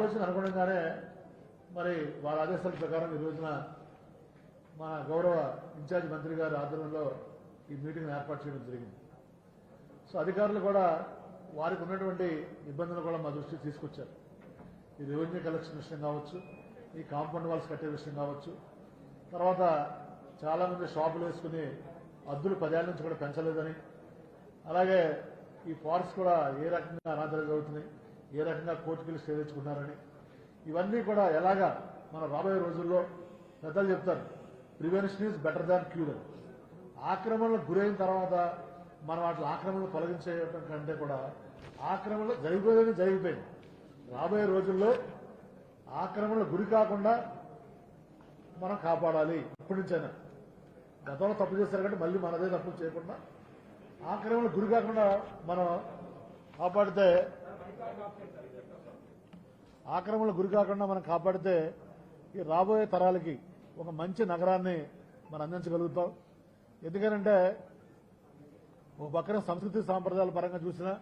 ఆలోచన అనుగుణంగానే మరి వాళ్ళ ఆదేశాల ప్రకారం ఈ రోజున మన గౌరవ ఇన్ఛార్జ్ మంత్రి గారి ఆధ్వర్యంలో ఈ మీటింగ్ ఏర్పాటు చేయడం జరిగింది. సో అధికారులు కూడా వారికి ఉన్నటువంటి ఇబ్బందులు కూడా మా దృష్టికి తీసుకొచ్చారు. ఈ రెవెన్యూ కలెక్షన్ విషయం కావచ్చు, ఈ కాంపౌండ్ వాల్స్ కట్టే విషయం కావచ్చు, తర్వాత చాలామంది షాపులు వేసుకుని అద్దులు 10 ఏళ్ల నుంచి కూడా పెంచలేదని, అలాగే ఈ ఫారెస్ట్ కూడా ఏ రకంగా అనాథాలు జరుగుతున్నాయి, ఏ రకంగా కోర్టుకెళ్ళి స్టే తెచ్చుకున్నారని, ఇవన్నీ కూడా ఎలాగా మన రాబోయే రోజుల్లో పెద్దలు చెప్తారు, prevention is better than cure. ఆక్రమణలకు గురైన తర్వాత మనం వాటి ఆక్రమణలు తొలగించేయడం కంటే కూడా ఆక్రమణలు జరిగిపోయింది. రాబోయే రోజుల్లో ఆక్రమణలు గురి కాకుండా మనం కాపాడాలి. ఇప్పటి నుంచైనా గతంలో తప్పు చేశారు కాబట్టి మళ్ళీ మనదే తప్పులు చేయకుండా ఆక్రమణలు గురి కాకుండా మనం కాపాడితే ఈ రాబోయే తరాలకి ఒక మంచి నగరాన్ని మనం అందించగలుగుతాం. ఎందుకంటే ఒక పక్కన సంస్కృతి సాంప్రదాయాల పరంగా చూసినా,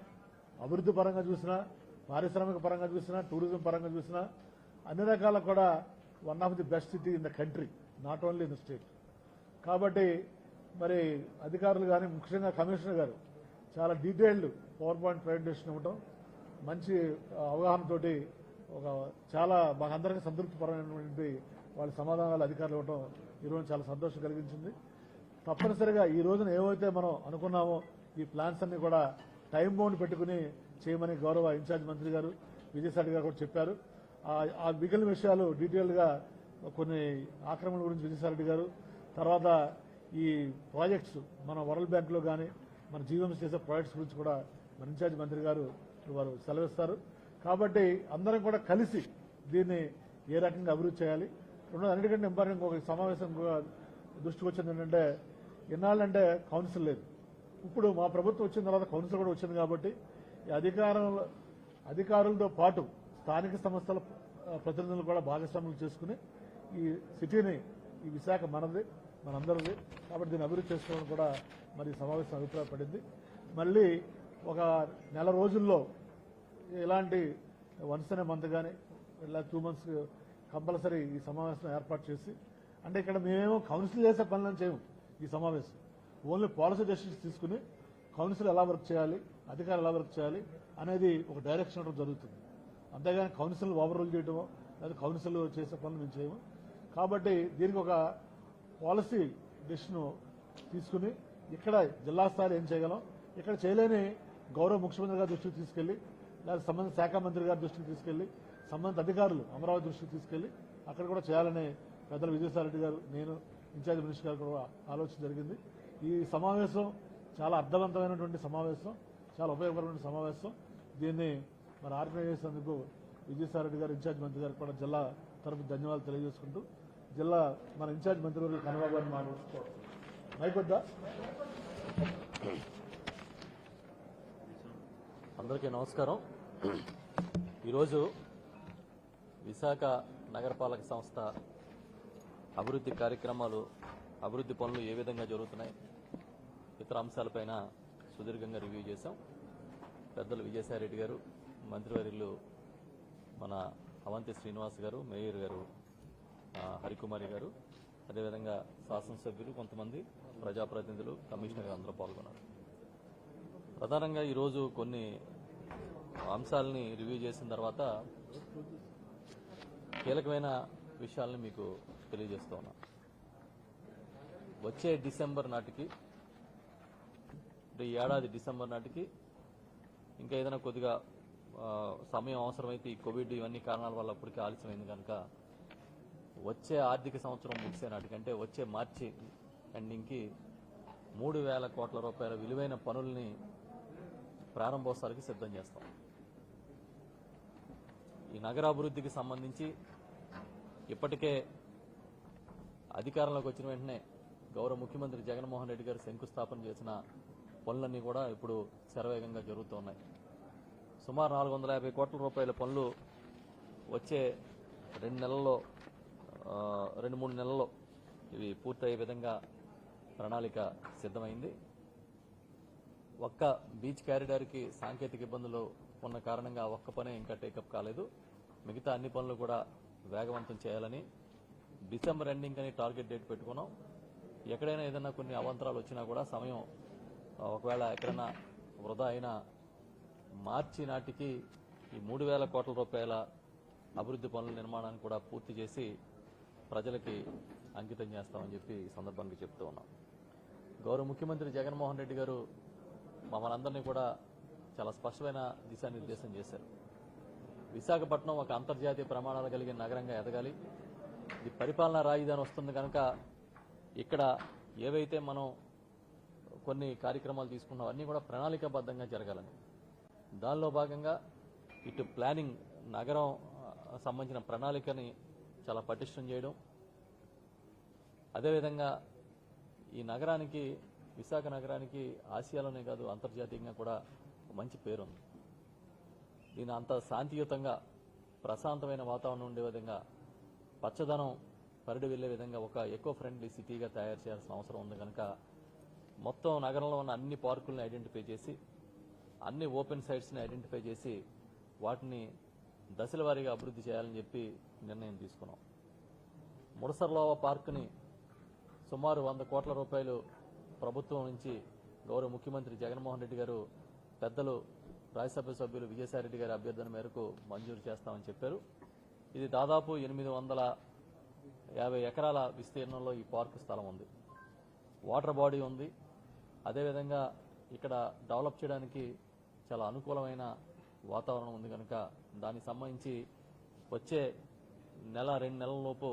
అభివృద్ధి పరంగా చూసినా, పారిశ్రామిక పరంగా చూసినా, టూరిజం పరంగా చూసినా అన్ని రకాల కూడా one of the best city in the country, not only in the state. కాబట్టి మరి అధికారులు కానీ ముఖ్యంగా కమిషనర్ గారు చాలా డీటెయిల్డ్ పవర్ పాయింట్ ప్రజెంటేషన్ ఇవ్వటం, మంచి అవగాహనతోటి ఒక చాలా మాకందరికీ సంతృప్తిపరమైనటువంటి వాళ్ళ సమాధానాలు అధికారులు ఇవ్వటం ఈరోజు చాలా సంతోషం కలిగించింది. తప్పనిసరిగా ఈ రోజున ఏవైతే మనం అనుకున్నామో ఈ ప్లాన్స్ అన్ని కూడా టైం బౌండ్ పెట్టుకుని చేయమని గౌరవ ఇన్ఛార్జ్ మంత్రి గారు విజయసాయి గారు కూడా చెప్పారు. ఆ మిగిలిన విషయాలు డీటెయిల్ గా కొన్ని ఆక్రమణ గురించి విజయసాయి గారు, తర్వాత ఈ ప్రాజెక్ట్స్ మన వరల్డ్ బ్యాంక్ లో కానీ మన జీవీఎంసీ చేసే ప్రాజెక్ట్స్ గురించి కూడా మన ఇన్ఛార్జ్ మంత్రి గారు వారు సెలవిస్తారు. కాబట్టి అందరం కూడా కలిసి దీన్ని ఏ రకంగా అభివృద్ధి చేయాలి. రెండోది అన్నిటికంటే ఇంపార్టెంట్ ఒక సమావేశం దృష్టికి వచ్చింది ఏంటంటే, ఎన్నాళ్ళంటే కౌన్సిల్ లేదు. ఇప్పుడు మా ప్రభుత్వం వచ్చిన తర్వాత కౌన్సిల్ కూడా వచ్చింది కాబట్టి ఈ అధికారులతో పాటు స్థానిక సంస్థల ప్రతినిధులు కూడా భాగస్వాములు చేసుకుని ఈ సిటీని, ఈ విశాఖ మనది, మనందరిది కాబట్టి దీన్ని అభివృద్ధి చేసుకోవడం కూడా మరి సమావేశం అభిప్రాయపడింది. మళ్ళీ ఒక నెల రోజుల్లో ఇలాంటి వన్స్ అనే మంత్ కానీ ఇలా 2 months కంపల్సరీ ఈ సమావేశం ఏర్పాటు చేసి, అంటే ఇక్కడ మేమేమో కౌన్సిల్ చేసే పనులను చేయము. ఈ సమావేశం ఓన్లీ పాలసీ డెసిషన్స్ తీసుకుని కౌన్సిల్ ఎలా వర్క్ చేయాలి, అధికారులు ఎలా వర్క్ చేయాలి అనేది ఒక డైరెక్షన్ ఇవ్వడం జరుగుతుంది. అంతేగాని కౌన్సిల్ ఓవర్ రూల్ చేయడమో లేదా కౌన్సిల్ చేసే పనులు మేము చేయము. కాబట్టి దీనికి ఒక పాలసీ డెసిషన్ తీసుకుని ఇక్కడ జిల్లా స్థాయిలో ఏం చేయగలం, ఇక్కడ చేయలేని గౌరవ ముఖ్యమంత్రి గారి దృష్టికి తీసుకెళ్లి, లేదా సంబంధిత శాఖ మంత్రి గారి దృష్టికి తీసుకెళ్లి, సంబంధిత అధికారులు అమరావతి దృష్టికి తీసుకెళ్లి అక్కడ కూడా చేయాలని పెద్దలు విజయసాయి గారు, నేను ఇన్ఛార్జ్ మినిస్టర్ గారు కూడా ఆలోచన జరిగింది. ఈ సమావేశం చాలా అర్థవంతమైనటువంటి సమావేశం, చాలా ఉపయోగకరమైన సమావేశం. దీన్ని మరి ఆర్గనైజ్ చేసేందుకు విజయసాయి గారు, ఇన్ఛార్జ్ మంత్రి గారికి కూడా జిల్లా తరపు ధన్యవాదాలు తెలియజేసుకుంటూ, జిల్లా మన ఇన్ఛార్జ్ మంత్రి గారు కన్నబాబు గారిని మాట్లాడుకోవాలి. మైకొద్దా? అందరికీ నమస్కారం. ఈరోజు విశాఖ నగరపాలక సంస్థ అభివృద్ధి కార్యక్రమాలు, అభివృద్ధి పనులు ఏ విధంగా జరుగుతున్నాయి, ఇతర అంశాలపైన సుదీర్ఘంగా రివ్యూ చేశాం. పెద్దలు విజయసాయి రెడ్డి గారు, మంత్రివర్యులు మన అవంతి శ్రీనివాస్ గారు, మేయర్ గారు హరికుమారి గారు, అదేవిధంగా శాసనసభ్యులు, కొంతమంది ప్రజాప్రతినిధులు, కమిషనర్ గారు అందరూ పాల్గొన్నారు. ప్రధానంగా ఈరోజు కొన్ని అంశాలని రివ్యూ చేసిన తర్వాత కీలకమైన విషయాలను మీకు తెలియజేస్తూ ఉన్నా. వచ్చే డిసెంబర్ నాటికి, ఈ ఏడాది డిసెంబర్ నాటికి ఇంకా ఏదైనా కొద్దిగా సమయం అవసరమైతే ఈ కోవిడ్ ఇవన్నీ కారణాల వల్ల అప్పటికే ఆలస్యమైంది కనుక వచ్చే ఆర్థిక సంవత్సరం ముగిసే నాటికి, అంటే వచ్చే మార్చి ఎండింగ్కి 3,000 కోట్ల రూపాయల విలువైన పనుల్ని ప్రారంభోత్సవాలకి సిద్ధం చేస్తాం. ఈ నగరాభివృద్ధికి సంబంధించి ఇప్పటికే అధికారంలోకి వచ్చిన వెంటనే గౌరవ ముఖ్యమంత్రి జగన్మోహన్ రెడ్డి గారు శంకుస్థాపన చేసిన పనులన్నీ కూడా ఇప్పుడు శరవేగంగా జరుగుతున్నాయి. సుమారు 450 కోట్ల రూపాయల పనులు వచ్చే 2-3 నెలల్లో ఇవి పూర్తయ్యే విధంగా ప్రణాళిక సిద్ధమైంది. ఒక్క బీచ్ కారిడార్కి సాంకేతిక ఇబ్బందులు ఉన్న కారణంగా ఒక్క పనే ఇంకా టేకప్ కాలేదు. మిగతా అన్ని పనులు కూడా వేగవంతం చేయాలని డిసెంబర్ ఎండింగ్ అని టార్గెట్ డేట్ పెట్టుకున్నాం. ఎక్కడైనా ఏదైనా కొన్ని అవాంతరాలు వచ్చినా కూడా సమయం ఒకవేళ ఎక్కడైనా వృధా అయినా మార్చి నాటికి ఈ 3,000 కోట్ల రూపాయల అభివృద్ధి పనుల నిర్మాణాన్ని కూడా పూర్తి చేసి ప్రజలకి అంకితం చేస్తామని చెప్పి ఈ సందర్భంగా చెప్తూ ఉన్నాం. గౌరవ ముఖ్యమంత్రి జగన్మోహన్ రెడ్డి గారు మమ్మల్ని అందరినీ కూడా చాలా స్పష్టమైన దిశానిర్దేశం చేశారు. విశాఖపట్నం ఒక అంతర్జాతీయ ప్రమాణాలు కలిగిన నగరంగా ఎదగాలి. ఇది పరిపాలనా రాజధాని వస్తుంది కనుక ఇక్కడ ఏవైతే మనం కొన్ని కార్యక్రమాలు తీసుకున్నాం అన్నీ కూడా ప్రణాళికాబద్ధంగా జరగాలని, దానిలో భాగంగా ఇటు ప్లానింగ్ నగరం సంబంధించిన ప్రణాళికని చాలా పటిష్టం చేయడం, అదేవిధంగా ఈ నగరానికి విశాఖ నగరానికి ఆసియాలోనే కాదు అంతర్జాతీయంగా కూడా మంచి పేరుంది. దీని అంత శాంతియుతంగా ప్రశాంతమైన వాతావరణం ఉండే విధంగా పచ్చదనం పరిడి వెళ్లే విధంగా ఒక ఎకో ఫ్రెండ్లీ సిటీగా తయారు చేయాల్సిన అవసరం ఉంది కనుక మొత్తం నగరంలో ఉన్న అన్ని పార్కులను ఐడెంటిఫై చేసి అన్ని ఓపెన్ సైట్స్ని ఐడెంటిఫై చేసి వాటిని దశల వారీగా అభివృద్ధి చేయాలని చెప్పి నిర్ణయం తీసుకున్నాం. ముడసర్లోవ పార్కుని సుమారు 100 కోట్ల రూపాయలు ప్రభుత్వం నుంచి గౌరవ ముఖ్యమంత్రి జగన్మోహన్ రెడ్డి గారు పెద్దలు రాజ్యసభ సభ్యులు విజయసాయిరెడ్డి గారి అభ్యర్థన మేరకు మంజూరు చేస్తామని చెప్పారు. ఇది దాదాపు 850 ఎకరాల విస్తీర్ణంలో ఈ పార్కు స్థలం ఉంది. వాటర్ బాడీ ఉంది. అదేవిధంగా ఇక్కడ డెవలప్ చేయడానికి చాలా అనుకూలమైన వాతావరణం ఉంది కనుక దానికి సంబంధించి వచ్చే 1-2 నెలల లోపు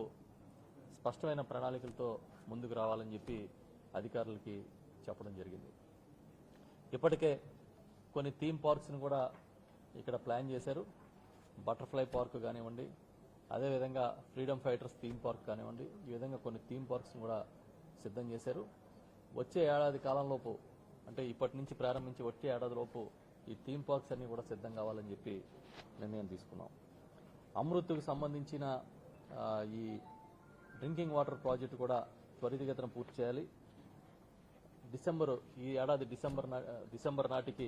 స్పష్టమైన ప్రణాళికలతో ముందుకు రావాలని చెప్పి అధికారులకి చెప్పడం జరిగింది. ఇప్పటికే కొన్ని థీమ్ పార్క్స్ని కూడా ఇక్కడ ప్లాన్ చేశారు. బటర్ఫ్లై పార్క్ కానివ్వండి, అదేవిధంగా ఫ్రీడమ్ ఫైటర్స్ థీమ్ పార్క్ కానివ్వండి, ఈ విధంగా కొన్ని థీమ్ పార్క్స్ని కూడా సిద్ధం చేశారు. వచ్చే ఏడాది కాలంలోపు అంటే ఇప్పటి నుంచి ప్రారంభించి వచ్చే ఏడాదిలోపు ఈ థీమ్ పార్క్స్ అన్ని కూడా సిద్ధం కావాలని చెప్పి నిర్ణయం తీసుకున్నాం. అమృత్కు సంబంధించిన ఈ డ్రింకింగ్ వాటర్ ప్రాజెక్టు కూడా త్వరితగతిన పూర్తి చేయాలి. ఈ ఏడాది డిసెంబర్ నాటికి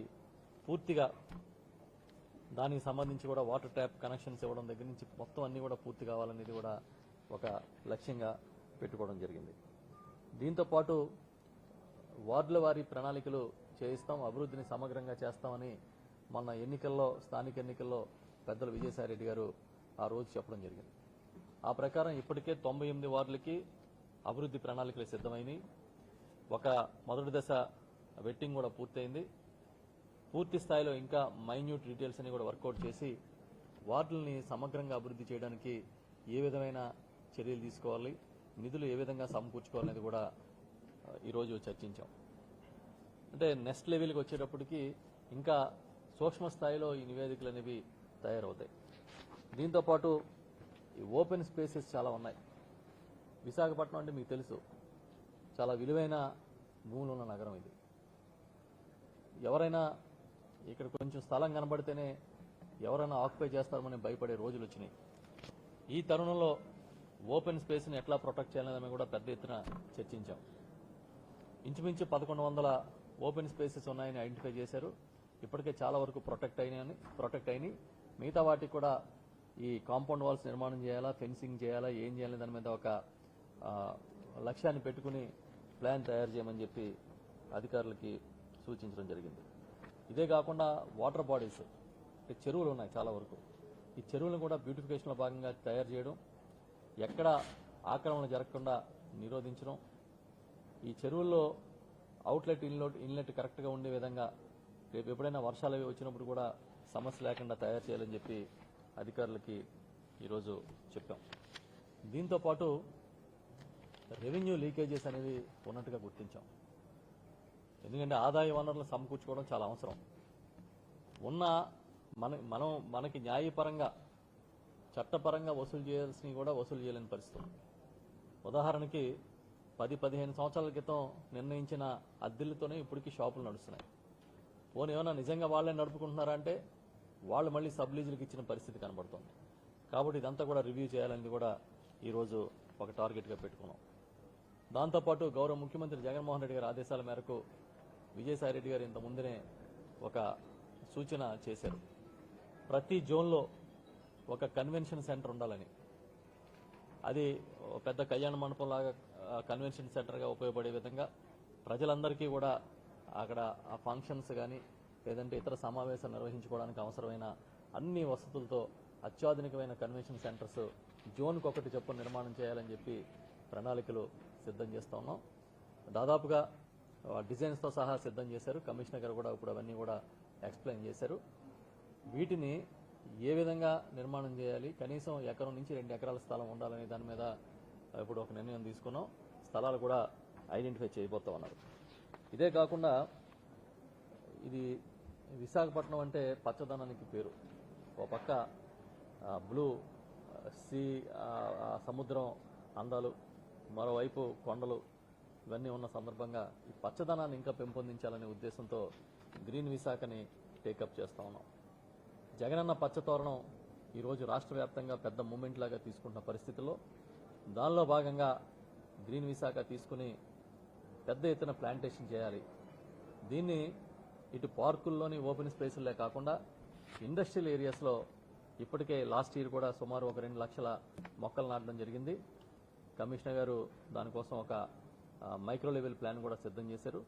పూర్తిగా దానికి సంబంధించి కూడా వాటర్ ట్యాప్ కనెక్షన్స్ ఇవ్వడం దగ్గర నుంచి మొత్తం అన్ని కూడా పూర్తి కావాలనేది కూడా ఒక లక్ష్యంగా పెట్టుకోవడం జరిగింది. దీంతో పాటు వార్డుల వారీ ప్రణాళికలు చేయిస్తాం, అభివృద్ధిని సమగ్రంగా చేస్తామని మొన్న స్థానిక ఎన్నికల్లో పెద్దలు విజయసాయిరెడ్డి గారు ఆ రోజు చెప్పడం జరిగింది. ఆ ప్రకారం ఇప్పటికే 98 వార్డులకి అభివృద్ధి ప్రణాళికలు సిద్ధమైనవి. ఒక మొదటి దశ వెట్టింగ్ కూడా పూర్తయింది. పూర్తి స్థాయిలో ఇంకా మైన్యూట్ డీటెయిల్స్ అని కూడా వర్కౌట్ చేసి వార్డుల్ని సమగ్రంగా అభివృద్ధి చేయడానికి ఏ విధమైన చర్యలు తీసుకోవాలి, నిధులు ఏ విధంగా సమకూర్చుకోవాలనేది కూడా ఈరోజు చర్చించాం. అంటే నెక్స్ట్ లెవెల్కి వచ్చేటప్పటికి ఇంకా సూక్ష్మ స్థాయిలో ఈ నివేదికలు అనేవి తయారవుతాయి. దీంతోపాటు ఈ ఓపెన్ స్పేసెస్ చాలా ఉన్నాయి. విశాఖపట్నం అంటే మీకు తెలుసు, చాలా విలువైన భూములు ఉన్న నగరం ఇది. ఎవరైనా ఇక్కడ కొంచెం స్థలం కనబడితేనే ఎవరైనా ఆక్యుపై చేస్తారని భయపడే రోజులు వచ్చినాయి. ఈ తరుణంలో ఓపెన్ స్పేస్ని ఎట్లా ప్రొటెక్ట్ చేయాలనేది కూడా పెద్ద ఎత్తున చర్చించాం. ఇంచుమించు 1100 ఓపెన్ స్పేసెస్ ఉన్నాయని ఐడెంటిఫై చేశారు. ఇప్పటికే చాలా వరకు ప్రొటెక్ట్ అయినాయి. మిగతా వాటికి కూడా ఈ కాంపౌండ్ వాల్స్ నిర్మాణం చేయాలా, ఫెన్సింగ్ చేయాలా, ఏం చేయాలి దాని మీద ఒక లక్ష్యాన్ని పెట్టుకుని ప్లాన్ తయారు చేయమని చెప్పి అధికారులకి సూచించడం జరిగింది. ఇదే కాకుండా వాటర్ బాడీస్ చెరువులు ఉన్నాయి చాలా వరకు. ఈ చెరువులను కూడా బ్యూటిఫికేషన్లో భాగంగా తయారు చేయడం, ఎక్కడ ఆక్రమణ జరగకుండా నిరోధించడం, ఈ చెరువుల్లో అవుట్లెట్ ఇన్లెట్ కరెక్ట్గా ఉండే విధంగా రేపు ఎప్పుడైనా వర్షాలు అవి వచ్చినప్పుడు కూడా సమస్య లేకుండా తయారు చేయాలని చెప్పి అధికారులకి ఈరోజు చెప్పాం. దీంతోపాటు రెవెన్యూ లీకేజెస్ అనేవి ఉన్నట్టుగా గుర్తించాం. ఎందుకంటే ఆదాయ వనరులను సమకూర్చుకోవడం చాలా అవసరం. మనకి న్యాయపరంగా చట్టపరంగా వసూలు చేయాల్సినవి కూడా వసూలు చేయలేని పరిస్థితి. ఉదాహరణకి 10-15 సంవత్సరాల క్రితం నిర్ణయించిన అద్దెలతోనే ఇప్పటికీ షాపులు నడుస్తున్నాయి. పోనీ ఏమైనా నిజంగా వాళ్ళే నడుపుకుంటున్నారా అంటే వాళ్ళు మళ్ళీ సబ్లీజులకు ఇచ్చిన పరిస్థితి కనబడుతుంది. కాబట్టి ఇదంతా కూడా రివ్యూ చేయాలని కూడా ఈరోజు ఒక టార్గెట్గా పెట్టుకున్నాం. దాంతోపాటు గౌరవ ముఖ్యమంత్రి జగన్మోహన్ రెడ్డి గారి ఆదేశాల మేరకు విజయసాయిరెడ్డి గారు ఇంత ముందునే ఒక సూచన చేశారు. ప్రతి జోన్లో ఒక కన్వెన్షన్ సెంటర్ ఉండాలని. అది పెద్ద కళ్యాణ మండపం లాగా కన్వెన్షన్ సెంటర్గా ఉపయోగపడే విధంగా ప్రజలందరికీ కూడా అక్కడ ఆ ఫంక్షన్స్ కానీ లేదంటే ఇతర సమావేశాలు నిర్వహించుకోవడానికి అవసరమైన అన్ని వసతులతో అత్యాధునికమైన కన్వెన్షన్ సెంటర్స్ జోన్కి ఒకటి చొప్పున నిర్మాణం చేయాలని చెప్పి ప్రణాళికలు సిద్ధం చేస్తా ఉన్నాం. దాదాపుగా డిజైన్స్తో సహా సిద్ధం చేశారు. కమిషనర్ గారు కూడా ఇప్పుడు అవన్నీ కూడా ఎక్స్ప్లెయిన్ చేశారు. వీటిని ఏ విధంగా నిర్మాణం చేయాలి, కనీసం ఎకరం నుంచి 2 ఎకరాల స్థలం ఉండాలనే దాని మీద ఇప్పుడు ఒక నిర్ణయం తీసుకున్నాం. స్థలాలు కూడా ఐడెంటిఫై చేయబోతా ఉన్నారు. ఇదే కాకుండా ఇది విశాఖపట్నం అంటే పచ్చదనానికి పేరు. ఓ పక్క బ్లూ సీ సముద్రం అందాలు, మరోవైపు కొండలు ఇవన్నీ ఉన్న సందర్భంగా ఈ పచ్చదనాన్ని ఇంకా పెంపొందించాలనే ఉద్దేశంతో గ్రీన్ విశాఖని టేకప్ చేస్తా ఉన్నాం. జగనన్న పచ్చతోరణం ఈరోజు రాష్ట్ర వ్యాప్తంగా పెద్ద మూమెంట్ లాగా తీసుకుంటున్న పరిస్థితుల్లో దానిలో భాగంగా గ్రీన్ విశాఖ తీసుకుని పెద్ద ఎత్తున ప్లాంటేషన్ చేయాలి. దీన్ని ఇటు పార్కుల్లోని ఓపెన్ స్పేసులే కాకుండా ఇండస్ట్రియల్ ఏరియాస్లో ఇప్పటికే లాస్ట్ ఇయర్ కూడా సుమారు ఒక 2 లక్షల మొక్కలు నాటడం జరిగింది. కమిషనర్ గారు దానికోసం ఒక మైక్రో లెవెల్ ప్లాన్ కూడా సిద్ధం చేశారు.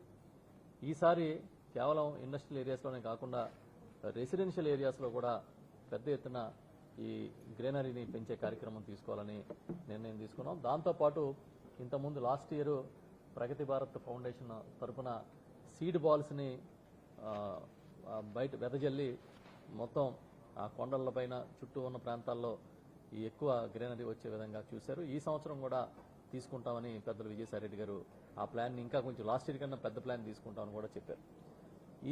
ఈసారి కేవలం ఇండస్ట్రియల్ ఏరియాస్లోనే కాకుండా రెసిడెన్షియల్ ఏరియాస్లో కూడా పెద్ద ఎత్తున ఈ గ్రీనరీని పెంచే కార్యక్రమం తీసుకోవాలని నిర్ణయం తీసుకున్నాం. దాంతోపాటు ఇంతకుముందు లాస్ట్ ఇయర్ ప్రగతి భారత్ ఫౌండేషన్ తరఫున సీడ్ బాల్స్ని బయట వెదజల్లి మొత్తం ఆ కొండలపైన చుట్టూ ఉన్న ప్రాంతాల్లో ఈ ఎక్కువ గ్రీనరీ వచ్చే విధంగా చూశారు. ఈ సంవత్సరం కూడా తీసుకుంటామని పెద్దలు విజయసాయిరెడ్డి గారు ఆ ప్లాన్ని ఇంకా కొంచెం లాస్ట్ ఇయర్ కన్నా పెద్ద ప్లాన్ తీసుకుంటామని కూడా చెప్పారు.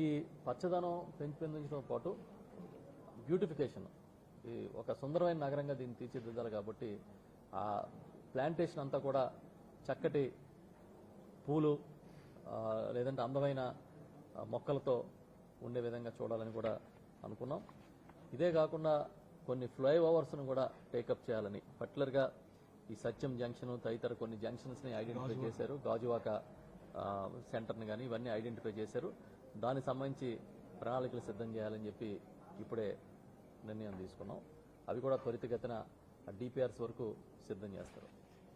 ఈ పచ్చదనం పెంపొందించడంతో పాటు బ్యూటిఫికేషన్, ఈ ఒక సుందరమైన నగరంగా దీన్ని తీర్చిదిద్దాలి కాబట్టి ఆ ప్లాంటేషన్ అంతా కూడా చక్కటి పూలు లేదంటే అందమైన మొక్కలతో ఉండే విధంగా చూడాలని కూడా అనుకున్నాం. ఇదే కాకుండా కొన్ని ఫ్లైఓవర్స్ను కూడా టేకప్ చేయాలని పర్టికులర్గా ఈ సత్యం జంక్షన్ తదితర కొన్ని జంక్షన్స్ని ఐడెంటిఫై చేశారు. గాజువాక సెంటర్ని కానీ ఇవన్నీ ఐడెంటిఫై చేశారు. దానికి సంబంధించి ప్రణాళికలు సిద్ధం చేయాలని చెప్పి ఇప్పుడే నిర్ణయం తీసుకున్నాం. అవి కూడా త్వరితగతిన డిపిఆర్స్ వరకు సిద్ధం చేస్తారు.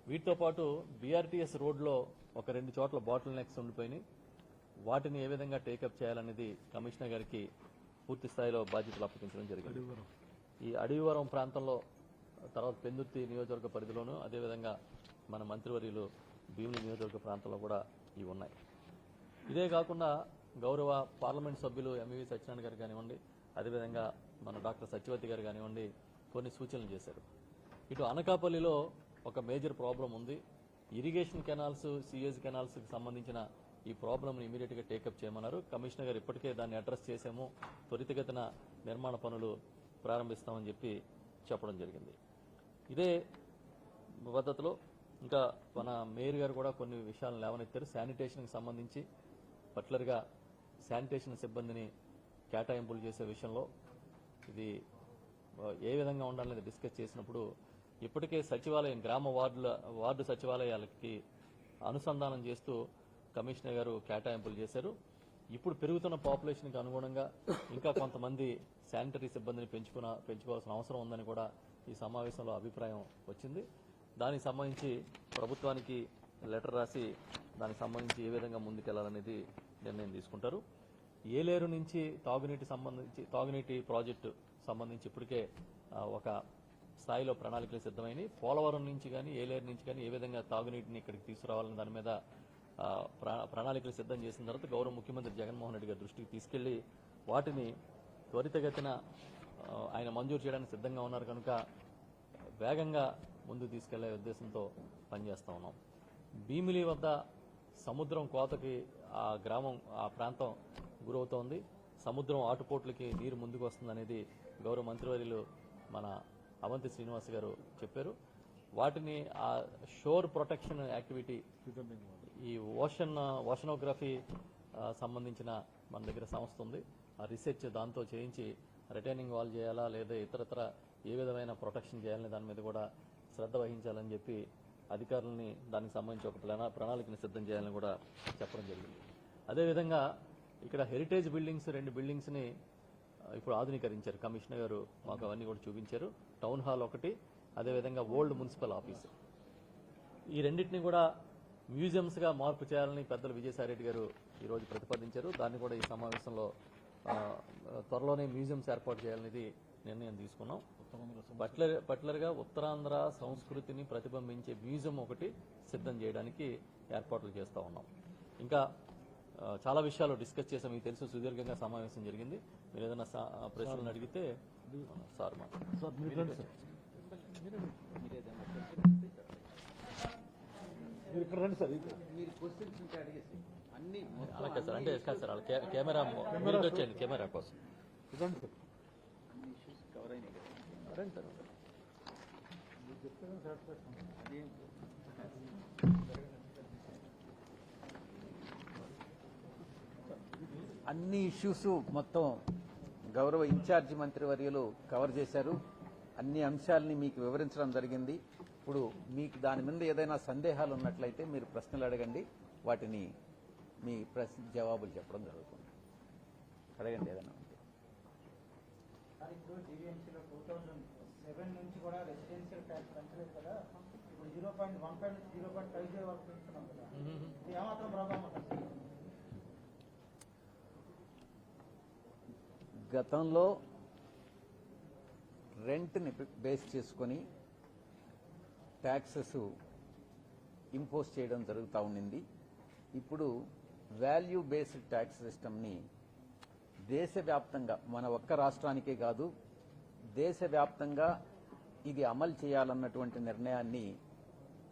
వీటితో పాటు బీఆర్టీఎస్ రోడ్లో ఒక 2 చోట్ల బాటిల్ నెక్స్ ఉండిపోయినాయి. వాటిని ఏ విధంగా టేకప్ చేయాలనేది కమిషనర్ గారికి పూర్తి స్థాయిలో బాధ్యతలు అప్పగించడం జరిగింది. ఈ అడవివరం ప్రాంతంలో, తర్వాత పెందుర్తి నియోజకవర్గ పరిధిలోనూ, అదేవిధంగా మన మంత్రివర్యులు భీమిలి నియోజకవర్గ ప్రాంతంలో కూడా ఇవి ఉన్నాయి. ఇదే కాకుండా గౌరవ పార్లమెంట్ సభ్యులు ఎంవీవీ సత్యనారాయణ గారు కానివ్వండి, అదేవిధంగా మన డాక్టర్ సత్యవతి గారు కానివ్వండి, కొన్ని సూచనలు చేశారు. ఇటు అనకాపల్లిలో ఒక మేజర్ ప్రాబ్లం ఉంది. ఇరిగేషన్ కెనాల్స్, సిఏజ్ కెనాల్స్కి సంబంధించిన ఈ ప్రాబ్లంని ఇమీడియట్గా టేకప్ చేయమన్నారు. కమిషనర్ గారు ఇప్పటికే దాన్ని అడ్రస్ చేశాము, త్వరితగతిన నిర్మాణ పనులు ప్రారంభిస్తామని చెప్పి చెప్పడం జరిగింది. ఇదే పద్ధతిలో ఇంకా మన మేయర్ గారు కూడా కొన్ని విషయాలను లేవనెత్తారు. శానిటేషన్కి సంబంధించి పర్టికులర్గా శానిటేషన్ సిబ్బందిని కేటాయింపులు చేసే విషయంలో ఇది ఏ విధంగా ఉండాలనేది డిస్కస్ చేసినప్పుడు ఇప్పటికే సచివాలయం, గ్రామ వార్డు సచివాలయాలకి అనుసంధానం చేస్తూ కమిషనర్ గారు కేటాయింపులు చేశారు. ఇప్పుడు పెరుగుతున్న పాపులేషన్కి అనుగుణంగా ఇంకా కొంతమంది శానిటరీ సిబ్బందిని పెంచుకోవాల్సిన అవసరం ఉందని కూడా ఈ సమావేశంలో అభిప్రాయం వచ్చింది. దానికి సంబంధించి ప్రభుత్వానికి లెటర్ రాసి దానికి సంబంధించి ఏ విధంగా ముందుకెళ్లాలనేది నిర్ణయం తీసుకుంటారు. ఏలేరు నుంచి తాగునీటి ప్రాజెక్టు సంబంధించి ఇప్పటికే ఒక స్థాయిలో ప్రణాళికలు సిద్ధమైనవి. పోలవరం నుంచి కానీ ఏలేరు నుంచి కానీ ఏ విధంగా తాగునీటిని ఇక్కడికి తీసుకురావాలని దాని మీద ప్రణాళికలు సిద్ధం చేసిన తర్వాత గౌరవ ముఖ్యమంత్రి జగన్మోహన్ రెడ్డి గారి దృష్టికి తీసుకెళ్లి వాటిని త్వరితగతిన ఆయన మంజూరు చేయడానికి సిద్ధంగా ఉన్నారు కనుక వేగంగా ముందుకు తీసుకెళ్లే ఉద్దేశంతో పనిచేస్తా ఉన్నాం. భీమిలి వద్ద సముద్రం కోతకి ఆ గ్రామం, ఆ ప్రాంతం గురవుతోంది. సముద్రం ఆటుపోట్లకి నీరు ముందుకు వస్తుందనేది గౌరవ మంత్రివర్యులు మన అవంతి శ్రీనివాస్ గారు చెప్పారు. వాటిని ఆ షోర్ ప్రొటెక్షన్ యాక్టివిటీ, ఈ ఓషనోగ్రఫీ సంబంధించిన మన దగ్గర సంస్థ ఉంది, ఆ రీసెర్చ్ దాంతో చేయించి రిటైనింగ్ వాల్ చేయాలా లేదా ఇతరత్ర ఏ విధమైన ప్రొటెక్షన్ చేయాలని దాని మీద కూడా శ్రద్ధ వహించాలని చెప్పి అధికారులని దానికి సంబంధించి ఒక ప్రణాళికను సిద్ధం చేయాలని కూడా చెప్పడం జరిగింది. అదేవిధంగా ఇక్కడ హెరిటేజ్ బిల్డింగ్స్ 2 బిల్డింగ్స్ని ఇప్పుడు ఆధునీకరించారు. కమిషనర్ గారు మాకు అవన్నీ కూడా చూపించారు. టౌన్ హాల్ ఒకటి, అదేవిధంగా ఓల్డ్ మున్సిపల్ ఆఫీస్, ఈ రెండింటిని కూడా మ్యూజియంస్గా మార్పు చేయాలని పెద్దలు విజయసాయిరెడ్డి గారు ఈరోజు ప్రతిపాదించారు. దాన్ని కూడా ఈ సమావేశంలో త్వరలోనే మ్యూజియంస్ ఏర్పాటు చేయాలనేది నిర్ణయం తీసుకున్నాం. పర్టికులర్గా ఉత్తరాంధ్ర సంస్కృతిని ప్రతిబింబించే మ్యూజియం ఒకటి సిద్ధం చేయడానికి ఏర్పాట్లు చేస్తూ ఉన్నాం. ఇంకా చాలా విషయాలు డిస్కస్ చేసాం. మీకు తెలుసు, సుదీర్ఘంగా సమావేశం జరిగింది. మీరు ఏదైనా ప్రశ్నలు అడిగితే సార్ మీరు ఇక్కడ రండి సార్. మీరు క్వశ్చన్స్ ఉంటే అడిగేసి అన్ని అలాగే సార్. అంటే కాదు సార్, వాళ్ళ కెమెరా వచ్చేయండి, కెమెరా కోసం రండి సార్. అన్ని ఇష్యూస్ కవర్ అయినాయి కదా. రండి సార్. అదేం అన్ని ఇష్యూస్ మొత్తం గౌరవ ఇన్ఛార్జి మంత్రివర్యులు కవర్ చేశారు. అన్ని అంశాలని మీకు వివరించడం జరిగింది. ఇప్పుడు మీకు దాని మీద ఏదైనా సందేహాలు ఉన్నట్లయితే మీరు ప్రశ్నలు అడగండి, వాటిని మీ ప్రశ్న జవాబులు చెప్పడం జరుగుతుంది. అడగండి ఏదైనా ఉంటే. ఇప్పుడు జీవీఎంసీలో 2007 నుంచి కూడా రెసిడెన్షియల్ ట్యాక్స్ పెంచలేదు కదా, ఇప్పుడు 0.15 నుంచి 0.50 వరకు పెంచుతున్నాం కదా, ఇది ఏమాత్రం ప్రభావం ఉంటుంది? గతంలో రెంట్ని బేస్ చేసుకొని ట్యాక్సెస్ ఇంపోజ్ చేయడం జరుగుతూ ఉండింది. ఇప్పుడు వాల్యూ బేస్డ్ ట్యాక్స్ సిస్టమ్ని దేశవ్యాప్తంగా, మన ఒక్క రాష్ట్రానికే కాదు దేశవ్యాప్తంగా ఇది అమలు చేయాలన్నటువంటి నిర్ణయాన్ని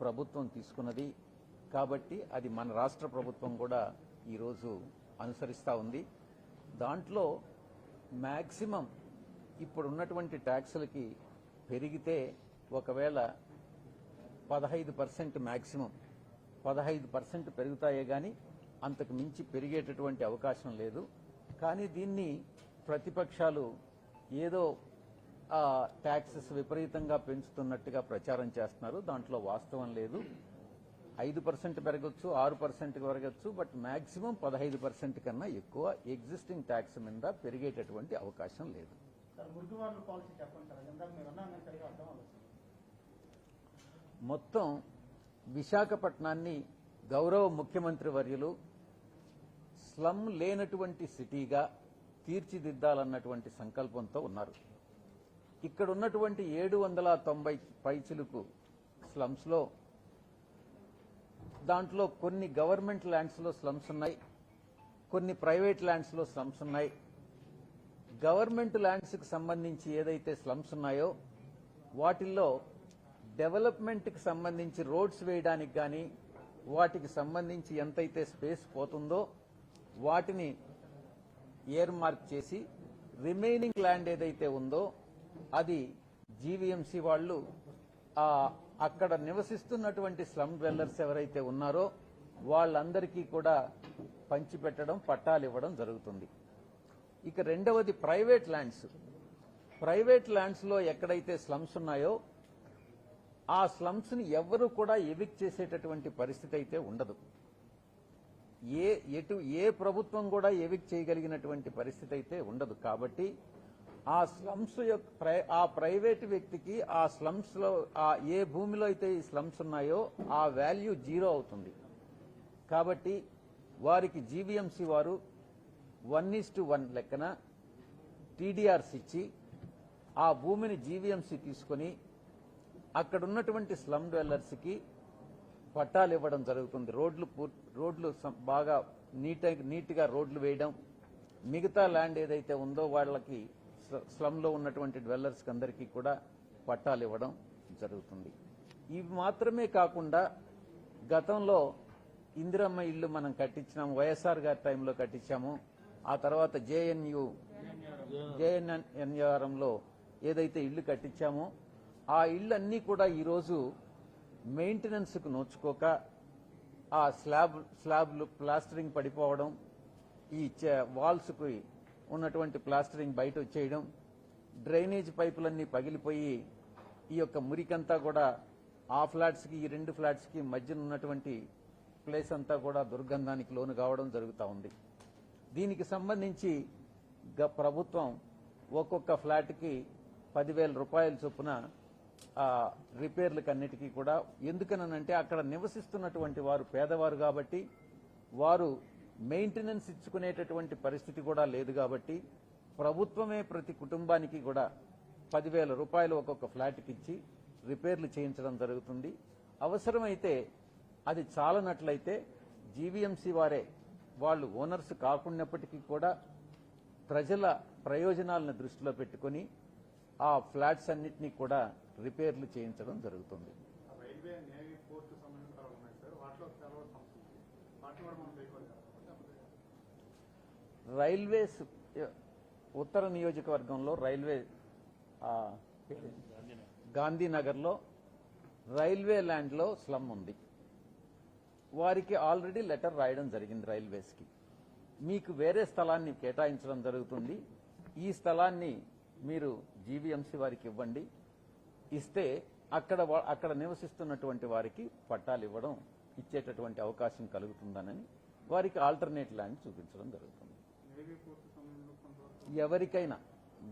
ప్రభుత్వం తీసుకున్నది. కాబట్టి అది మన రాష్ట్ర ప్రభుత్వం కూడా ఈరోజు అనుసరిస్తూ ఉంది. దాంట్లో మ్యాక్సిమం ఇప్పుడున్నటువంటి ట్యాక్సులకి పెరిగితే ఒకవేళ 15% మ్యాక్సిమం 15% పెరుగుతాయే కానీ అంతకు మించి పెరిగేటటువంటి అవకాశం లేదు. కానీ దీన్ని ప్రతిపక్షాలు ఏదో ట్యాక్సెస్ విపరీతంగా పెంచుతున్నట్టుగా ప్రచారం చేస్తున్నారు. దాంట్లో వాస్తవం లేదు. 5% పెరగచ్చు, 6% పెరగచ్చు, బట్ మ్యాక్సిమం 15% కన్నా ఎక్కువ ఎగ్జిస్టింగ్ ట్యాక్స్ మీద పెరిగేటటువంటి అవకాశం లేదు. సార్, మురుగువాళ్ళు పాలసీ చెప్పండి సార్. ఇందాక మీరు అన్నా నేను సరిగా అర్థం అవ్వలేదు. మొత్తం విశాఖపట్నాన్ని గౌరవ ముఖ్యమంత్రి వర్యులు స్లమ్ లేనటువంటి సిటీగా తీర్చిదిద్దాలన్నటువంటి సంకల్పంతో ఉన్నారు. ఇక్కడ ఉన్నటువంటి 790 పైచిలుకు స్లమ్స్లో దాంట్లో కొన్ని గవర్నమెంట్ ల్యాండ్స్లో స్లమ్స్ ఉన్నాయి, కొన్ని ప్రైవేట్ ల్యాండ్స్లో స్లమ్స్ ఉన్నాయి. గవర్నమెంట్ ల్యాండ్స్కి సంబంధించి ఏదైతే స్లమ్స్ ఉన్నాయో వాటిల్లో డెవలప్మెంట్కి సంబంధించి రోడ్స్ వేయడానికి కానీ వాటికి సంబంధించి ఎంతైతే స్పేస్ పోతుందో వాటిని ఇయర్ మార్క్ చేసి రిమైనింగ్ ల్యాండ్ ఏదైతే ఉందో అది జీవీఎంసీ వాళ్ళు అక్కడ నివసిస్తున్నటువంటి స్లమ్ డ్వెల్లర్స్ ఎవరైతే ఉన్నారో వాళ్ళందరికీ కూడా పంచిపెట్టడం, పట్టాలు ఇవ్వడం జరుగుతుంది. ఇక రెండవది ప్రైవేట్ ల్యాండ్స్. ప్రైవేట్ ల్యాండ్స్లో ఎక్కడైతే స్లమ్స్ ఉన్నాయో ఆ స్లమ్స్ని ఎవ్వరూ కూడా ఎవిక్ట్ చేసేటటువంటి పరిస్థితి అయితే ఉండదు. ఏ ప్రభుత్వం కూడా ఎవిక్ట్ చేయగలిగినటువంటి పరిస్థితి అయితే ఉండదు. కాబట్టి ఆ స్లమ్స్ ఆ ప్రైవేట్ వ్యక్తికి ఆ స్లమ్స్ లో ఏ భూమిలో అయితే ఈ స్లమ్స్ ఉన్నాయో ఆ వాల్యూ 0 అవుతుంది. కాబట్టి వారికి జీవీఎంసీ వారు 1:1 లెక్కన టీడీఆర్స్ ఇచ్చి ఆ భూమిని జీవీఎంసీ తీసుకొని అక్కడ ఉన్నటువంటి స్లమ్ డ్వెల్లర్స్కి పట్టాలు ఇవ్వడం జరుగుతుంది. రోడ్లు బాగా నీట్గా రోడ్లు వేయడం, మిగతా ల్యాండ్ ఏదైతే ఉందో వాళ్ళకి స్లమ్లో ఉన్నటువంటి డ్వెల్లర్స్కి అందరికీ కూడా పట్టాలు ఇవ్వడం జరుగుతుంది. ఇవి మాత్రమే కాకుండా గతంలో ఇందిరమ్మ ఇల్లు మనం కట్టించినాము, వైఎస్ఆర్ గారి టైంలో కట్టించాము. ఆ తర్వాత జేఎన్ఎన్ఆర్ఎంలో ఏదైతే ఇల్లు కట్టించామో ఆ ఇళ్ళన్నీ కూడా ఈరోజు మెయింటెనెన్స్కు నోచుకోక ఆ స్లాబ్లు ప్లాస్టరింగ్ పడిపోవడం, ఈ వాల్స్కి ఉన్నటువంటి ప్లాస్టరింగ్ బయట వచ్చేయడం, డ్రైనేజ్ పైపులన్నీ పగిలిపోయి ఈ యొక్క మురికంతా కూడా ఆ ఫ్లాట్స్కి ఈ 2 ఫ్లాట్స్కి మధ్యన ఉన్నటువంటి ప్లేస్ అంతా కూడా దుర్గంధానికి లోను కావడం జరుగుతూ ఉంది. దీనికి సంబంధించి ప్రభుత్వం ఒక్కొక్క ఫ్లాట్కి 10,000 రూపాయల చొప్పున రిపేర్లకు అన్నిటికీ కూడా. ఎందుకనంటే అక్కడ నివసిస్తున్నటువంటి వారు పేదవారు కాబట్టి వారు మెయింటెనెన్స్ ఇచ్చుకునేటటువంటి పరిస్థితి కూడా లేదు కాబట్టి ప్రభుత్వమే ప్రతి కుటుంబానికి కూడా 10,000 రూపాయలు ఒక్కొక్క ఫ్లాట్కి ఇచ్చి రిపేర్లు చేయించడం జరుగుతుంది. అవసరమైతే అది చాలనట్లయితే జీవీఎంసీ వారే, వాళ్ళు ఓనర్స్ కాకున్నప్పటికీ కూడా ప్రజల ప్రయోజనాలను దృష్టిలో పెట్టుకుని ఆ ఫ్లాట్స్ అన్నింటినీ కూడా రిపేర్లు చేయించడం జరుగుతుంది. రైల్వే నేవీ పోర్టు సంబంధించిన తర్వాత ఉన్నాయి సార్, వాటిలో చాలా సమస్యలు ఉన్నాయి. వాటిని కూడా మనం చేయకూడదు. రైల్వేస్ ఉత్తర నియోజకవర్గంలో రైల్వే గాంధీనగర్లో రైల్వే ల్యాండ్లో స్లమ్ ఉంది. వారికి ఆల్రెడీ లెటర్ రాయడం జరిగింది రైల్వేస్కి. మీకు వేరే స్థలాన్ని కేటాయించడం జరుగుతుంది, ఈ స్థలాన్ని మీరు జీవీఎంసీ వారికి ఇవ్వండి, ఇస్తే అక్కడ నివసిస్తున్నటువంటి వారికి పట్టాలు ఇచ్చేటటువంటి అవకాశం కలుగుతుందని వారికి ఆల్టర్నేట్ ల్యాండ్ చూపించడం జరుగుతుంది. నేవీ పోర్టు సంబంధించిన కొంతవరకు ఎవరికైనా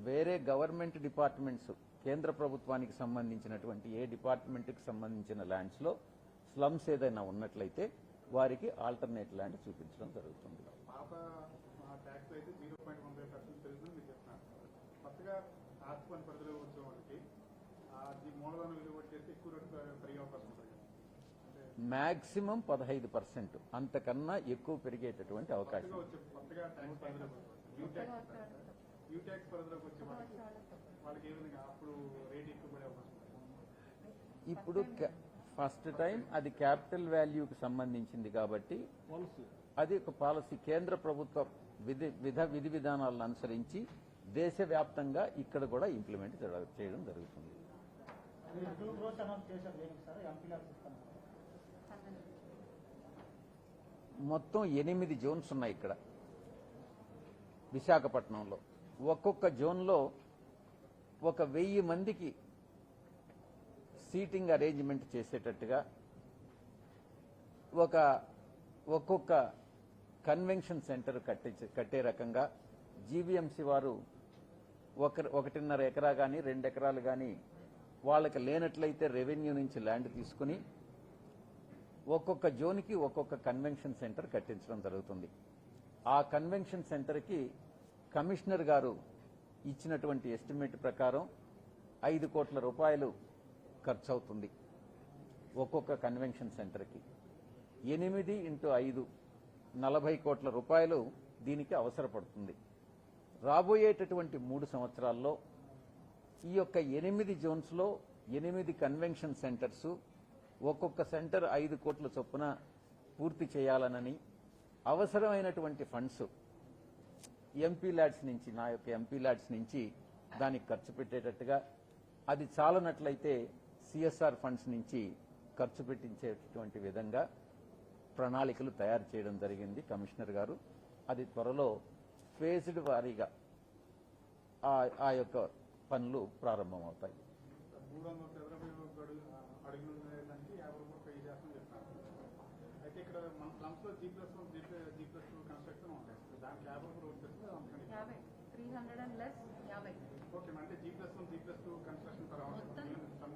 వేరే గవర్నమెంట్ డిపార్ట్మెంట్స్, కేంద్ర ప్రభుత్వానికి సంబంధించినటువంటి ఏ డిపార్ట్మెంట్కి సంబంధించిన ల్యాండ్స్ లో స్లమ్స్ ఏదైనా ఉన్నట్లయితే వారికి ఆల్టర్నేట్ ల్యాండ్ చూపించడం జరుగుతుంది. పాత ట్యాక్స్ అయితే 0.15% పెరుగుతుంది మీరు చెప్తున్నారు. కొత్తగా ఆస్తి పని పరిధిలో వచ్చే వాళ్ళకి అది మూలధన విలువ వచ్చేసి ఎక్కువ రేటు పెరిగే అవకాశం ఉంటుంది. అంటే మాక్సిమం 15%, అంతకన్నా ఎక్కువ పెరిగేటటువంటి అవకాశం. కొత్తగా ట్యాక్స్ పరిధిలోకి న్యూ ట్యాక్స్ పరిధిలోకి వచ్చే వాళ్ళకి ఏ విధంగా అప్పుడు రేట్ ఎక్కువ పడే అవకాశం ఉంటుంది. ఇప్పుడు ఫస్ట్ టైం అది క్యాపిటల్ వాల్యూకి సంబంధించింది కాబట్టి అది ఒక పాలసీ, కేంద్ర ప్రభుత్వ విధి విధానాలను అనుసరించి దేశవ్యాప్తంగా ఇక్కడ కూడా ఇంప్లిమెంట్ చేయడం జరుగుతుంది. 2 crores అనౌన్స్ చేశారు దేనికి సార్? ఎంపీ ల్యాబ్స్ ఇస్తాను. మొత్తం 8 జోన్స్ ఉన్నాయి ఇక్కడ విశాఖపట్నంలో. ఒక్కొక్క జోన్లో 1,000 మందికి సీటింగ్ అరేంజ్మెంట్ చేసేటట్టుగా ఒక్కొక్క కన్వెన్షన్ సెంటర్ కట్టే రకంగా జీవీఎంసీ వారు 1.5 ఎకరా కానీ 2 ఎకరాలు కానీ వాళ్ళకి లేనట్లయితే రెవెన్యూ నుంచి ల్యాండ్ తీసుకుని ఒక్కొక్క జోన్కి ఒక్కొక్క కన్వెన్షన్ సెంటర్ కట్టించడం జరుగుతుంది. ఆ కన్వెన్షన్ సెంటర్కి కమిషనర్ గారు ఇచ్చినటువంటి ఎస్టిమేట్ ప్రకారం 5 కోట్ల రూపాయలు ఖర్చు అవుతుంది ఒక్కొక్క కన్వెన్షన్ సెంటర్కి. 8 × 5 40 కోట్ల రూపాయలు దీనికి అవసరపడుతుంది. రాబోయేటటువంటి 3 సంవత్సరాల్లో ఈ యొక్క 8 జోన్స్లో 8 కన్వెన్షన్ సెంటర్స్ ఒక్కొక్క సెంటర్ 5 కోట్ల చొప్పున పూర్తి చేయాలనని, అవసరమైనటువంటి ఫండ్స్ ఎంపీ ల్యాడ్స్ నుంచి, నా యొక్క ఎంపీ ల్యాడ్స్ నుంచి దానికి ఖర్చు పెట్టేటట్టుగా, అది చాలనట్లయితే సిఎస్ఆర్ ఫండ్స్ నుంచి ఖర్చు పెట్టించేటటువంటి విధంగా ప్రణాళికలు తయారు చేయడం జరిగింది కమిషనర్ గారు. అది త్వరలో ఫేజ్డ్ వారీగా ఆ యొక్క పనులు ప్రారంభమవుతాయి. 300 చదరపు అడుగులు ఉండేదానికి 50 రూపాయలు పే చేస్తామని చెప్తున్నారు. అయితే ఇక్కడ మన స్లమ్స్ లో G+1 G+2 కన్స్ట్రక్షన్ ఉంటాయి, దానికి 50 రూపాయలు వచ్చేస్తుంది. అందుకని 300 and less 50. ఓకే, అంటే G+1 G+2 కన్స్ట్రక్షన్ మొత్తం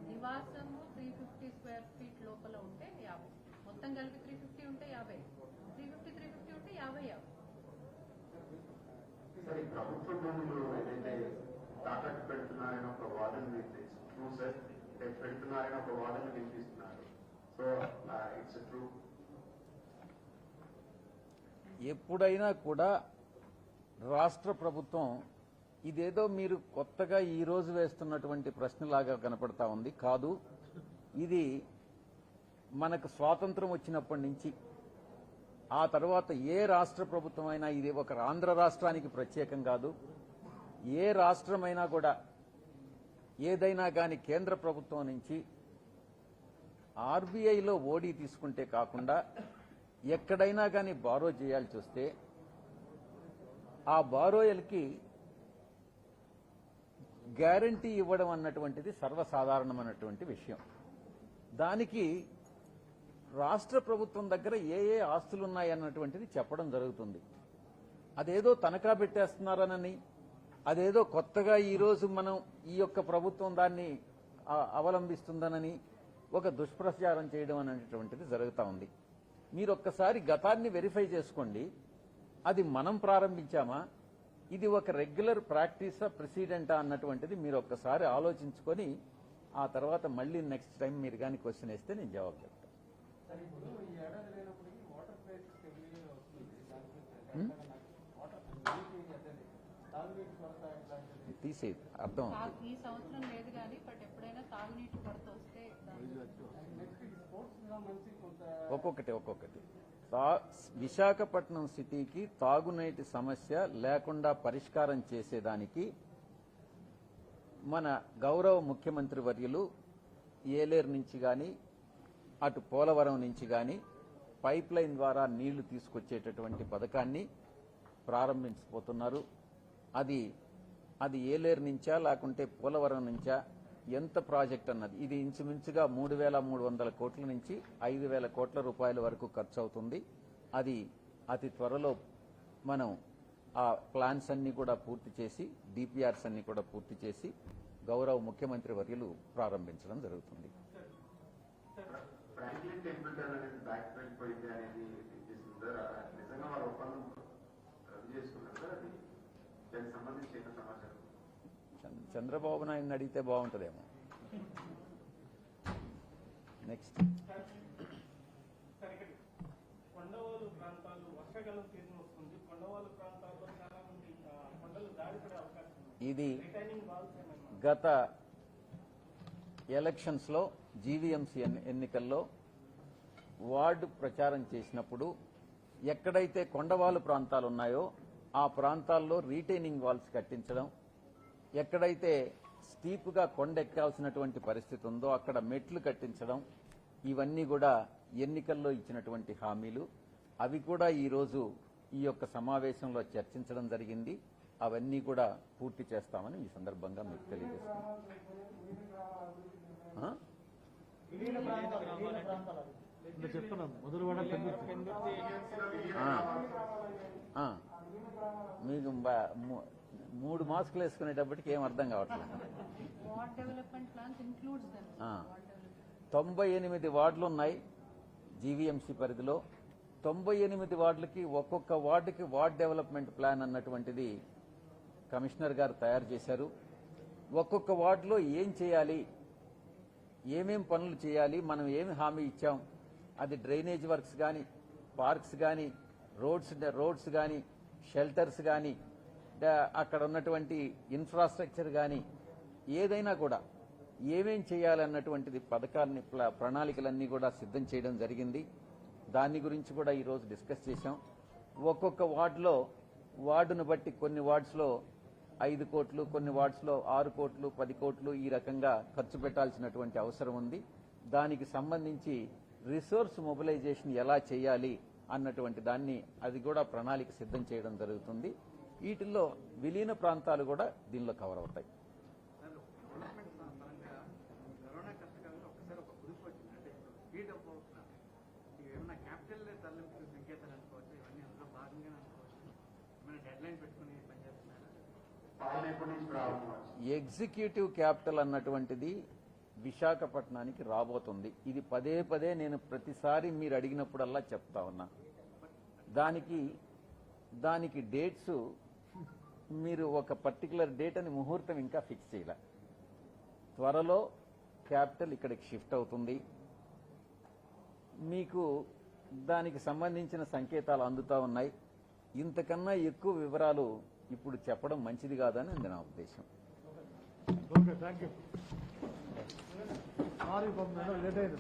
నివాసము 350 స్క్వేర్ ఫీట్ లోపల ఉంటే 50, మొత్తం కలిపి 350 ఉంటే 50, 350 ఉంటే 50. సార్, ఈ ప్రభుత్వ భూములు ఏదైతే తాకట్టు పెడుతున్నారని ఒక వాదన ట్రూ సార్, పెడుతున్నారని ఒక వాదన వినిపిస్తున్నారు. So it's true. ఎప్పుడైనా కూడా రాష్ట్ర ప్రభుత్వం ఇదేదో మీరు కొత్తగా ఈ రోజు వేస్తున్నటువంటి ప్రశ్నలాగా కనపడతా ఉంది. కాదు, ఇది మనకు స్వాతంత్రం వచ్చినప్పటి నుంచి, ఆ తర్వాత ఏ రాష్ట్ర ప్రభుత్వమైనా, ఇది ఒక ఆంధ్ర రాష్ట్రానికి ప్రత్యేకం కాదు, ఏ రాష్ట్రమైనా కూడా ఏదైనా కానీ కేంద్ర ప్రభుత్వం నుంచి ఆర్బీఐలో ఓడీ తీసుకుంటే కాకుండా ఎక్కడైనా కానీ బారో చేయాల్సి వస్తే ఆ బారోయల్కి గ్యారంటీ ఇవ్వడం అన్నటువంటిది సర్వసాధారణమైనటువంటి విషయం. దానికి రాష్ట్ర ప్రభుత్వం దగ్గర ఏ ఆస్తులున్నాయన్నటువంటిది చెప్పడం జరుగుతుంది. అదేదో తనఖా పెట్టేస్తున్నారనని, అదేదో కొత్తగా ఈరోజు మనం ఈ యొక్క ప్రభుత్వం దాన్ని అవలంబిస్తుందనని ఒక దుష్ప్రచారం చేయడం అనేటువంటిది జరుగుతూ ఉంది. మీరు ఒక్కసారి గతాన్ని వెరిఫై చేసుకోండి. అది మనం ప్రారంభించామా, ఇది ఒక రెగ్యులర్ ప్రాక్టీసా, ప్రెసిడెంటా అన్నటువంటిది మీరు ఒక్కసారి ఆలోచించుకొని ఆ తర్వాత మళ్ళీ నెక్స్ట్ టైం మీరు కానీ క్వశ్చన్ వేస్తే నేను జవాబు చెప్తాను. సార్ ఇప్పుడు ఈ ఏడాది లేనప్పటికీ వాటర్ ప్రైస్ స్టెబిలిటీ వస్తుంది. తాగునీటి కొరత ఇట్లాంటిది తీసేది అర్థం అవుతుంది. ఈ సంవత్సరం లేదు కానీ బట్ ఎప్పుడైనా తాగునీటి కొరత వస్తే నెక్స్ట్ స్పోర్ట్స్ సంబంధించి కొంత ఒక్కొక్కటి విశాఖపట్నం సిటీకి తాగునీటి సమస్య లేకుండా పరిష్కారం చేసేదానికి మన గౌరవ ముఖ్యమంత్రి వర్యులు ఏలేరు నుంచి కానీ అటు పోలవరం నుంచి కానీ పైప్ లైన్ ద్వారా నీళ్లు తీసుకొచ్చేటటువంటి పథకాన్ని ప్రారంభించబోతున్నారు. అది ఏలేరు నుంచా లేకుంటే పోలవరం నుంచా, ఎంత ప్రాజెక్ట్ అన్నది ఇది ఇంచుమించుగా 3,300 కోట్ల నుంచి 5,000 కోట్ల రూపాయల వరకు ఖర్చు అవుతుంది. అది అతి త్వరలో మనం ఆ ప్లాన్స్ అన్ని కూడా పూర్తి చేసి, డిపిఆర్స్ అన్ని కూడా పూర్తి చేసి గౌరవ ముఖ్యమంత్రి వర్యులు ప్రారంభించడం జరుగుతుంది. ఫ్రాంక్లిన్ టెంపుల్టన్ అనేది బ్యాక్ వెళ్ళిపోయింది అనేది నిజంగా వాళ్ళ ఒప్పందం రద్దు చేసుకున్నారు సార్. అది దానికి సంబంధించి ఏమైనా సమాచారం? చంద్రబాబు నాయుడిని అడిగితే బాగుంటుందేమో. నెక్స్ట్ సార్ ఇక్కడ కొండవాళ్ళు ప్రాంతాలు వర్షాకాలం సీజన్ వస్తుంది. కొండవాళ్ళు ప్రాంతాల్లో చాలా మంది కొండలు దాడి పడే అవకాశం ఉంది. ఇది రిటైనింగ్ వాల్స్ ఏమైనా గత ఎలక్షన్స్ లో జీవీఎంసీ ఎన్నికల్లో వార్డు ప్రచారం చేసినప్పుడు ఎక్కడైతే కొండవాళ్ళు ప్రాంతాలు ఉన్నాయో ఆ ప్రాంతాల్లో రీటైనింగ్ వాల్స్ కట్టించడం, ఎక్కడైతే స్టీప్గా కొండెక్కాల్సినటువంటి పరిస్థితి ఉందో అక్కడ మెట్లు కట్టించడం, ఇవన్నీ కూడా ఎన్నికల్లో ఇచ్చినటువంటి హామీలు. అవి కూడా ఈరోజు ఈ యొక్క సమావేశంలో చర్చించడం జరిగింది. అవన్నీ కూడా పూర్తి చేస్తామని ఈ సందర్భంగా మీకు తెలియజేస్తాను. చెప్తున్నాను మొదలువాడ మీకు 3 మాస్కులు వేసుకునేటప్పటికి ఏం అర్థం కావట్లేదు. Ward development plans includes them. 98 వార్డులు ఉన్నాయి జీవీఎంసీ పరిధిలో. 98 వార్డులకి ఒక్కొక్క వార్డుకి వార్డ్ డెవలప్మెంట్ ప్లాన్ అన్నటువంటిది కమిషనర్ గారు తయారు చేశారు. ఒక్కొక్క వార్డులో ఏం చేయాలి, ఏమేం పనులు చేయాలి, మనం ఏమి హామీ ఇచ్చాం, అది డ్రైనేజ్ వర్క్స్ కానీ, పార్క్స్ కానీ, రోడ్స్ కానీ, షెల్టర్స్ కానీ, అక్కడ ఉన్నటువంటి ఇన్ఫ్రాస్ట్రక్చర్ కానీ, ఏదైనా కూడా ఏమేం చేయాలన్నటువంటిది పథకాన్ని, ప్రణాళికలన్నీ కూడా సిద్ధం చేయడం జరిగింది. దాని గురించి కూడా ఈరోజు డిస్కస్ చేశాం. ఒక్కొక్క వార్డును బట్టి కొన్ని వార్డ్స్లో 5 కోట్లు, కొన్ని వార్డ్స్లో 6 కోట్లు, 10 కోట్లు ఈ రకంగా ఖర్చు పెట్టాల్సినటువంటి అవసరం ఉంది. దానికి సంబంధించి రిసోర్స్ మొబిలైజేషన్ ఎలా చేయాలి అన్నటువంటి దాన్ని అది కూడా ప్రణాళిక సిద్ధం చేయడం జరుగుతుంది. వీటిల్లో విలీన ప్రాంతాలు కూడా దీనిలో కవర్ అవుతాయి. డెవలప్మెంట్ పరంగా కరోనా కష్టకాలంలో ఒక్కసారి ఒక గ్రూప్ వచ్చింది. అంటే ఇప్పుడు స్పీడ్ అప్ అవుతున్నారు. ఏమైనా క్యాపిటల్ తరలింపు సంకేతాలు అనుకోవచ్చు, ఇవన్నీ అందులో భాగంగానే అనుకోవచ్చు. ఏమైనా డెడ్ లైన్ పెట్టుకుని పనిచేస్తున్నారా? పాలన ఎప్పటి నుంచి ప్రారంభం? ఎగ్జిక్యూటివ్ క్యాపిటల్ అన్నటువంటిది విశాఖపట్నానికి రాబోతుంది. ఇది పదే పదే నేను ప్రతిసారి మీరు అడిగినప్పుడల్లా చెప్తా ఉన్నా. దానికి డేట్స్ మీరు ఒక పర్టికులర్ డేట్ అని ముహూర్తం ఇంకా ఫిక్స్ చేయాల. త్వరలో క్యాపిటల్ ఇక్కడికి షిఫ్ట్ అవుతుంది. మీకు దానికి సంబంధించిన సంకేతాలు అందుతా ఉన్నాయి. ఇంతకన్నా ఎక్కువ వివరాలు ఇప్పుడు చెప్పడం మంచిది కాదని నా ఉద్దేశం. Okay, thank you. Sorry late అయింది.